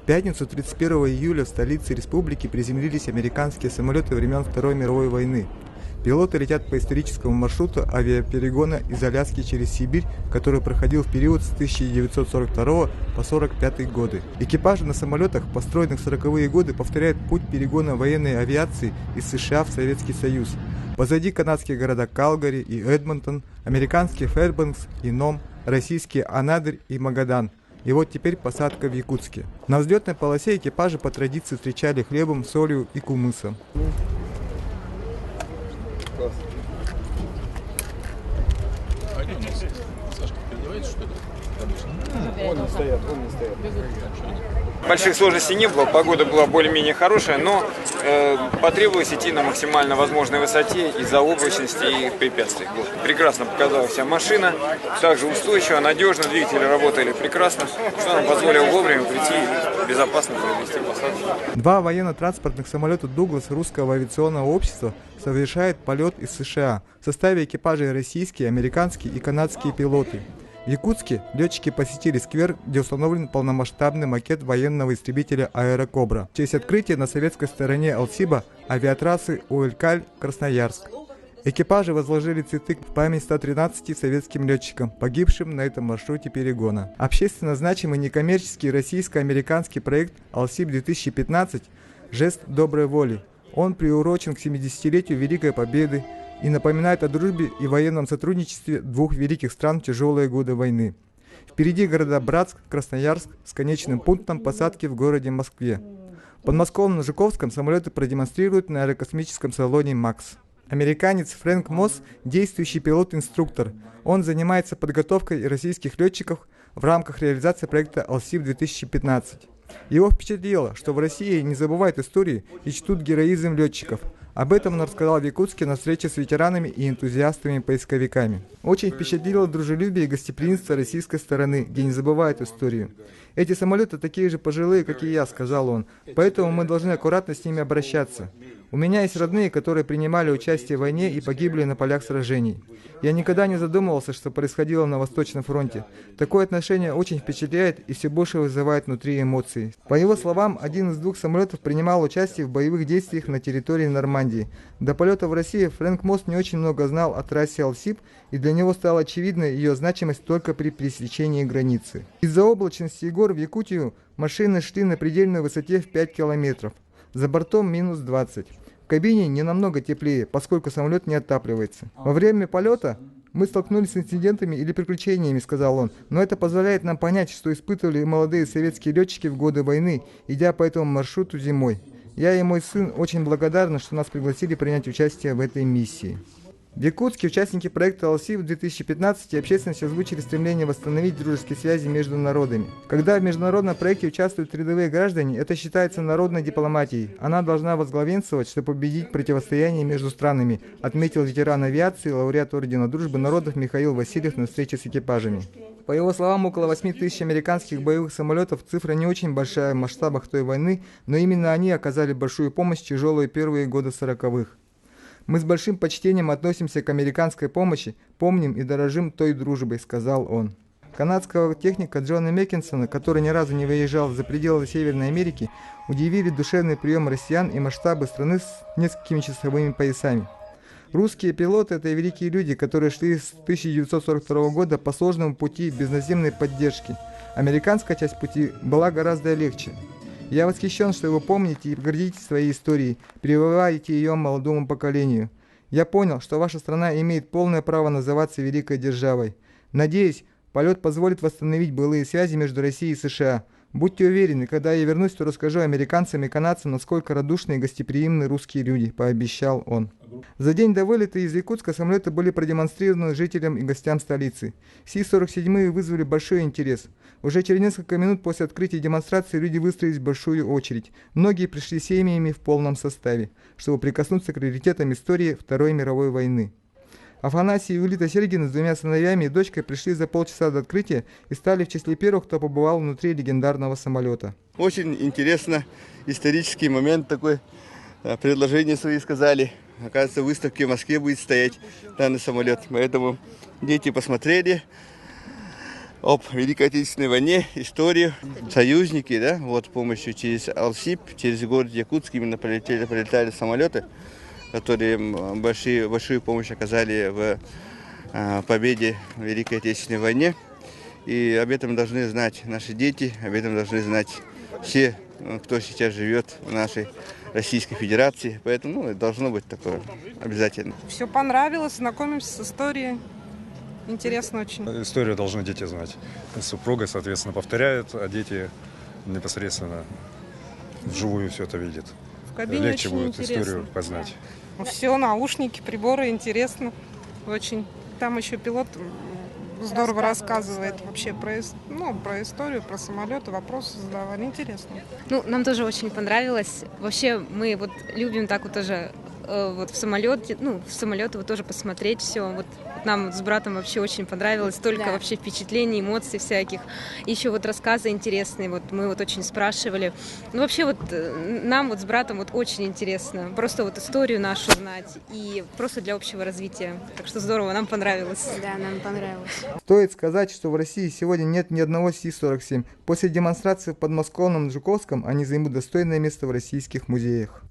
В пятницу 31 июля в столице республики приземлились американские самолеты времен Второй мировой войны. Пилоты летят по историческому маршруту авиаперегона из Аляски через Сибирь, который проходил в период с 1942 по 1945 годы. Экипажи на самолетах, построенных в 40-е годы, повторяют путь перегона военной авиации из США в Советский Союз. Позади канадские города Калгари и Эдмонтон, американские Фэрбанкс и Ном, российские Анадырь и Магадан. И вот теперь посадка в Якутске. На взлетной полосе экипажи по традиции встречали хлебом, солью и кумысом. Сашка, переодеваетесь, что ли? Вон не стоят. Больших сложностей не было, погода была более-менее хорошая, но потребовалось идти на максимально возможной высоте из-за облачности и препятствий. Прекрасно показала вся машина, также устойчиво, надежно, двигатели работали прекрасно, что нам позволило вовремя прийти и безопасно провести посадку. Два военно-транспортных самолета «Дуглас» русского авиационного общества совершают полет из США. В составе экипажей российские, американские и канадские пилоты. В Якутске летчики посетили сквер, где установлен полномасштабный макет военного истребителя «Аэрокобра» в честь открытия на советской стороне Алсиба авиатрассы Уэлькаль-Красноярск. Экипажи возложили цветы в память 113 советским летчикам, погибшим на этом маршруте перегона. Общественно значимый некоммерческий российско-американский проект «Алсиб-2015» – жест доброй воли. Он приурочен к 70-летию Великой Победы и напоминает о дружбе и военном сотрудничестве двух великих стран в тяжелые годы войны. Впереди города Братск, Красноярск с конечным пунктом посадки в городе Москве. В подмосковном Жуковском самолеты продемонстрируют на аэрокосмическом салоне «МАКС». Американец Фрэнк Мосс – действующий пилот-инструктор. Он занимается подготовкой российских летчиков в рамках реализации проекта «Алсиб-2015». Его впечатлило, что в России не забывают истории и чтут героизм летчиков. Об этом он рассказал в Якутске на встрече с ветеранами и энтузиастами-поисковиками. Очень впечатлило дружелюбие и гостеприимство российской стороны, где не забывают историю. «Эти самолеты такие же пожилые, как и я», — сказал он, «поэтому мы должны аккуратно с ними обращаться. У меня есть родные, которые принимали участие в войне и погибли на полях сражений. Я никогда не задумывался, что происходило на Восточном фронте. Такое отношение очень впечатляет и все больше вызывает внутри эмоции». По его словам, один из двух самолетов принимал участие в боевых действиях на территории Нормандии. До полета в Россию Фрэнк Мосс не очень много знал о трассе Алсиб, и для него стала очевидна ее значимость только при пересечении границы. Из-за облачности и гор в Якутию машины шли на предельной высоте в 5 километров. За бортом минус 20. В кабине не намного теплее, поскольку самолет не отапливается. Во время полета мы столкнулись с инцидентами или приключениями, сказал он, но это позволяет нам понять, что испытывали молодые советские летчики в годы войны, идя по этому маршруту зимой. Я и мой сын очень благодарны, что нас пригласили принять участие в этой миссии. В Якутске участники проекта «Алсиб-2015» и общественность озвучили стремление восстановить дружеские связи между народами. Когда в международном проекте участвуют рядовые граждане, это считается народной дипломатией. Она должна возглавенствовать, чтобы победить противостояние между странами, отметил ветеран авиации, лауреат Ордена Дружбы Народов Михаил Васильев на встрече с экипажами. По его словам, около 8 тысяч американских боевых самолетов, цифра не очень большая в масштабах той войны, но именно они оказали большую помощь в тяжелые первые годы 40-х. «Мы с большим почтением относимся к американской помощи, помним и дорожим той дружбой», — сказал он. Канадского техника Джона Меккинсона, который ни разу не выезжал за пределы Северной Америки, удивили душевный прием россиян и масштабы страны с несколькими часовыми поясами. Русские пилоты – это великие люди, которые шли с 1942 года по сложному пути без наземной поддержки. Американская часть пути была гораздо легче. Я восхищен, что вы помните и гордитесь своей историей, прививаете ее молодому поколению. Я понял, что ваша страна имеет полное право называться великой державой. Надеюсь, полет позволит восстановить былые связи между Россией и США. Будьте уверены, когда я вернусь, то расскажу американцам и канадцам, насколько радушные и гостеприимны русские люди, пообещал он. За день до вылета из Якутска самолеты были продемонстрированы жителям и гостям столицы. Си-47 вызвали большой интерес. Уже через несколько минут после открытия демонстрации люди выстроились в большую очередь. Многие пришли семьями в полном составе, чтобы прикоснуться к раритетам истории Второй мировой войны. Афанасий и Улита Сергина с двумя сыновьями и дочкой пришли за полчаса до открытия и стали в числе первых, кто побывал внутри легендарного самолета. Очень интересно, исторический момент такой. Предложения свои сказали. Оказывается, в выставке в Москве будет стоять данный самолет. Поэтому дети посмотрели. об Великой Отечественной войне, историю. Союзники, да, вот с помощью через Алсиб, через город Якутск именно прилетали самолеты, которые большую помощь оказали в победе в Великой Отечественной войне. И об этом должны знать наши дети, об этом должны знать все, кто сейчас живет в нашей Российской Федерации. Поэтому должно быть такое обязательно. Все понравилось, знакомимся с историей. Интересно очень. Историю должны дети знать. Супруга, соответственно, повторяет, а дети непосредственно вживую все это видят. В кабине Легче очень будет интересно. историю познать. Все, наушники, приборы, интересно. Очень. Там еще пилот здорово рассказывает вообще про историю, про самолеты, вопросы задавали. Интересно. Ну, нам тоже очень понравилось. Вообще мы вот любим так вот тоже вот в самолете вот тоже посмотреть все. Вот нам вот с братом вообще очень понравилось. Столько вообще впечатлений, эмоций всяких. Еще вот рассказы интересные. Вот мы вот очень спрашивали. Ну, вообще вот нам вот с братом вот очень интересно. Просто вот историю нашу знать. И просто для общего развития. Так что здорово, нам понравилось. Да, нам понравилось. Стоит сказать, что в России сегодня нет ни одного Си-47. После демонстрации в подмосковном Жуковском они займут достойное место в российских музеях.